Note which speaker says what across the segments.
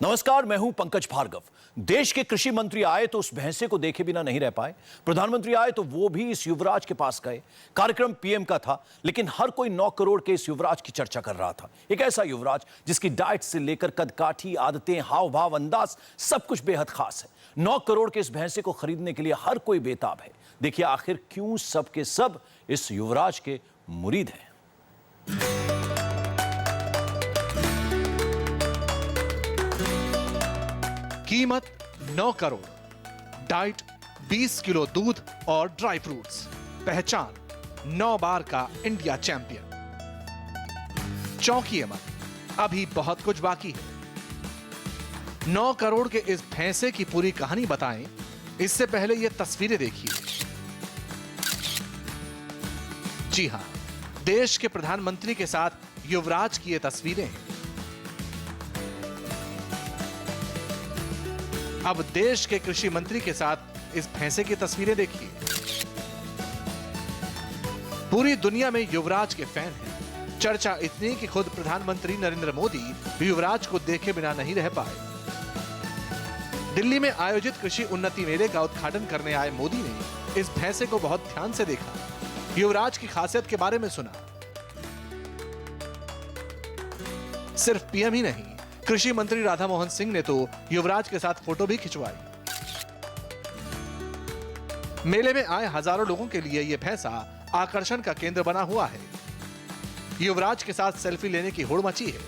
Speaker 1: नमस्कार, मैं हूं पंकज भार्गव। देश के कृषि मंत्री आए तो उस भैंसे को देखे बिना नहीं रह पाए। प्रधानमंत्री आए तो वो भी इस युवराज के पास गए। कार्यक्रम पीएम का था, लेकिन हर कोई 9 करोड़ के इस युवराज की चर्चा कर रहा था। एक ऐसा युवराज जिसकी डाइट से लेकर कदकाठी, आदतें, हाव भाव, अंदाज सब कुछ बेहद खास है। 9 करोड़ के इस भैंसे को खरीदने के लिए हर कोई बेताब है। देखिए आखिर क्यों सब के सब इस युवराज के मुरीद हैं।
Speaker 2: कीमत 9 करोड़, डाइट 20 किलो दूध और ड्राई फ्रूट्स, पहचान 9 बार का इंडिया चैंपियन। चौंकिए मत, अभी बहुत कुछ बाकी है। 9 करोड़ के इस भैंसे की पूरी कहानी बताएं, इससे पहले ये तस्वीरें देखिए। जी हां, देश के प्रधानमंत्री के साथ युवराज की ये तस्वीरें हैं। अब देश के कृषि मंत्री के साथ इस भैंसे की तस्वीरें देखिए। पूरी दुनिया में युवराज के फैन हैं। चर्चा इतनी कि खुद प्रधानमंत्री नरेंद्र मोदी युवराज को देखे बिना नहीं रह पाए। दिल्ली में आयोजित कृषि उन्नति मेले का उद्घाटन करने आए मोदी ने इस भैंसे को बहुत ध्यान से देखा, युवराज की खासियत के बारे में सुना। सिर्फ पीएम ही नहीं, कृषि मंत्री राधा मोहन सिंह ने तो युवराज के साथ फोटो भी खिंचवाई। मेले में आए हजारों लोगों के लिए यह भैंसा आकर्षण का केंद्र बना हुआ है। युवराज के साथ सेल्फी लेने की होड़ मची है।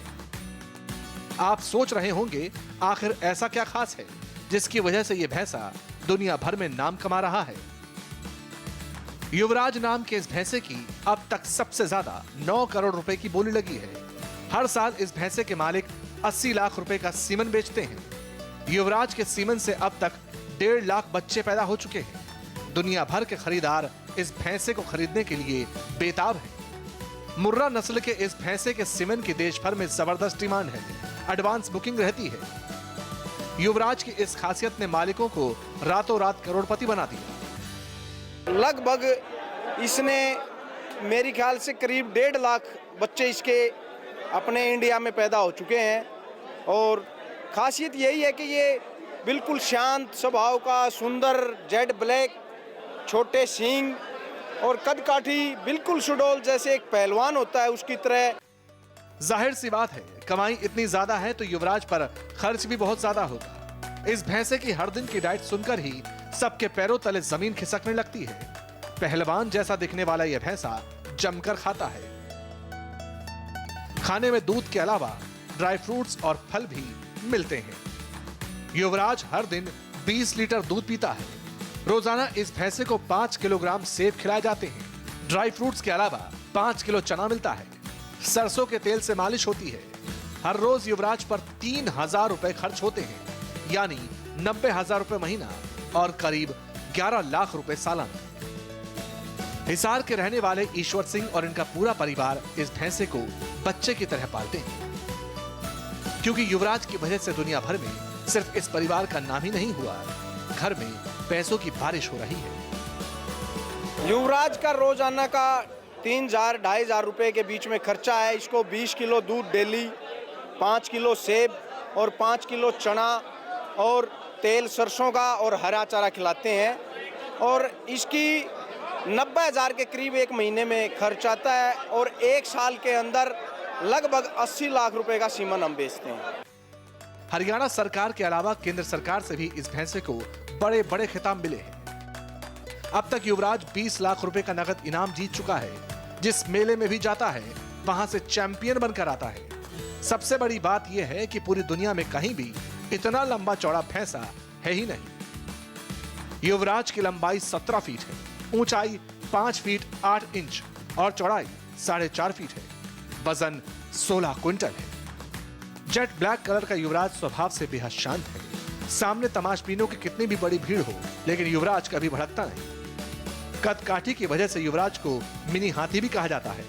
Speaker 2: आप सोच रहे होंगे आखिर ऐसा क्या खास है जिसकी वजह से यह भैंसा दुनिया भर में नाम कमा रहा है। युवराज नाम के इस भैंसे की अब तक सबसे ज्यादा 9 करोड़ रुपए की बोली लगी है। हर साल इस भैंसे के मालिक 80 लाख रुपए का सीमन बेचते हैं। युवराज के सीमन से अब तक 1.5 लाख बच्चे पैदा हो चुके हैं। दुनिया भर के खरीदार इस भैंसे को खरीदने के लिए बेताब हैं। मुर्रा नस्ल के इस भैंसे के सीमन की देश भर में जबरदस्त डिमांड है। एडवांस बुकिंग रहती है। युवराज की इस खासियत ने मालिकों को रातों रात करोड़पति बना दिया।
Speaker 3: लगभग इसने मेरे ख्याल से करीब 1.5 लाख बच्चे इसके अपने इंडिया में पैदा हो चुके हैं। और खासियत यही है कि ये बिल्कुल शांत स्वभाव का, सुंदर जेड ब्लैक, छोटे सींग और कदकाठी, बिल्कुल सुडौल जैसे एक पहलवान होता है उसकी तरह।
Speaker 2: जाहिर सी बात है, कमाई इतनी ज्यादा है तो युवराज पर खर्च भी बहुत ज्यादा होगा। इस भैंसे की हर दिन की डाइट सुनकर ही सबके पैरों तले जमीन खिसकने लगती है। पहलवान जैसा दिखने वाला यह भैंसा जमकर खाता है। खाने में दूध के अलावा ड्राई फ्रूट्स और फल भी मिलते हैं। युवराज हर दिन 20 लीटर दूध पीता है। रोजाना इस भैंसे को 5 किलोग्राम सेब खिलाए जाते हैं। ड्राई फ्रूट्स के अलावा 5 किलो चना मिलता है। सरसों के तेल से मालिश होती है। हर रोज युवराज पर 3000 रुपए खर्च होते हैं, यानी 90,000 रुपए महीना और करीब 11 लाख रुपए सालाना। हिसार के रहने वाले ईश्वर सिंह और इनका पूरा परिवार इस भैंसे को बच्चे की तरह पालते हैं। क्योंकि युवराज की वजह से दुनिया भर में सिर्फ इस परिवार का नाम ही नहीं हुआ, घर में पैसों की बारिश हो रही है।
Speaker 3: युवराज का रोजाना का 3,000-2,500 रुपए के बीच में खर्चा है। इसको 20 किलो दूध डेली, 5 किलो सेब और 5 किलो चना और तेल सरसों का और हरा चारा खिलाते हैं। और इसकी 90,000 के करीब एक महीने में खर्च आता है। और एक साल के अंदर लगभग 80 लाख रुपए का सीमन हम बेचते हैं।
Speaker 2: हरियाणा सरकार के अलावा केंद्र सरकार से भी इस भैंसे को बड़े बड़े खिताब मिले हैं। अब तक युवराज 20 लाख रुपए का नगद इनाम जीत चुका है। जिस मेले में भी जाता है वहां से चैंपियन बनकर आता है। सबसे बड़ी बात यह है कि पूरी दुनिया में कहीं भी इतना लंबा चौड़ा भैंसा है ही नहीं। युवराज की लंबाई 17 फीट है, ऊंचाई 5 फीट 8 इंच और चौड़ाई 4.5 फीट है। वजन 16 क्विंटल है। जेट ब्लैक कलर का युवराज स्वभाव से बेहद शांत है। सामने तमाशबीनों की कितनी भी बड़ी भीड़ हो, लेकिन युवराज कभी भड़कता नहीं। कदकाठी की वजह से युवराज को मिनी हाथी भी कहा जाता है।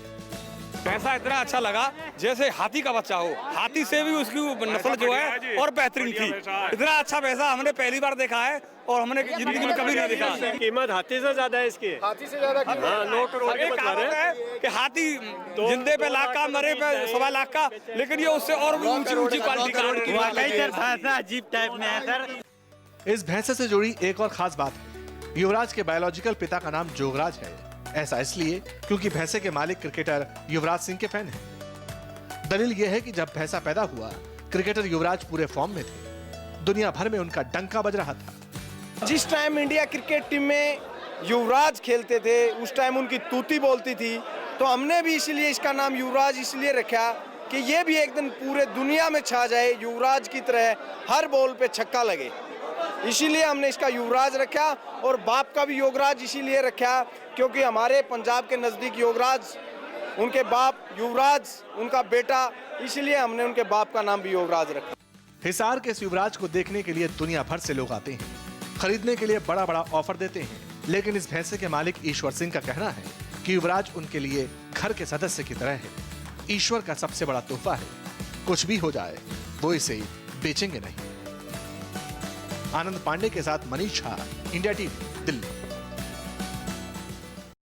Speaker 4: भैंसा इतना अच्छा लगा जैसे हाथी का बच्चा हो। हाथी से भी उसकी नस्ल जो है और बेहतरीन थी। इतना अच्छा भैंसा हमने पहली बार देखा है और हमने जिंदगी में कभी नहीं देखा।
Speaker 5: कीमत हाथी से ज्यादा है इसकी।
Speaker 3: हाथी से ज्यादा
Speaker 5: हाँ, 9 करोड़ की बता रहे हैं
Speaker 4: कि हाथी हाथी जिंदे पे लाख का, मरे पे 1.25 लाख का, लेकिन ये उससे और भी ऊंची क्वालिटी का।
Speaker 5: वाकई सर भैंसा अजीब टाइप में है सर।
Speaker 2: इस भैंसे से जुड़ी एक और खास बात है, युवराज के बायोलॉजिकल पिता का नाम जोगराज है। ऐसा इसलिए क्योंकि भैंसे के मालिक क्रिकेटर युवराज सिंह के फैन हैं। दलील यह है कि जब भैंसा पैदा हुआ, क्रिकेटर युवराज पूरे फॉर्म में थे, दुनिया भर में उनका डंका बज रहा था।
Speaker 3: जिस टाइम इंडिया क्रिकेट टीम में युवराज खेलते थे, उस टाइम उनकी तूती बोलती थी, तो हमने भी इसीलिए इसका नाम युवराज इसलिए रखा कि ये भी एक दिन पूरे दुनिया में छा जाए, युवराज की तरह हर बॉल पे छक्का लगे। इसीलिए हमने इसका युवराज रखा, और बाप का भी योगराज इसीलिए रखा क्योंकि हमारे पंजाब के नज़दीक योगराज, उनके बाप युवराज, उनका बेटा, इसीलिए हमने उनके बाप का नाम भी योगराज रखा।
Speaker 2: हिसार के इस युवराज को देखने के लिए दुनिया भर से लोग आते हैं, खरीदने के लिए बड़ा बड़ा ऑफर देते हैं, लेकिन इस भैंसे के मालिक ईश्वर सिंह का कहना है कि युवराज उनके लिए घर के सदस्य की तरह है, ईश्वर का सबसे बड़ा तोहफा है। कुछ भी हो जाए, वो इसे बेचेंगे नहीं। आनंद पांडे के साथ मनीष झा, इंडिया टीवी, दिल्ली।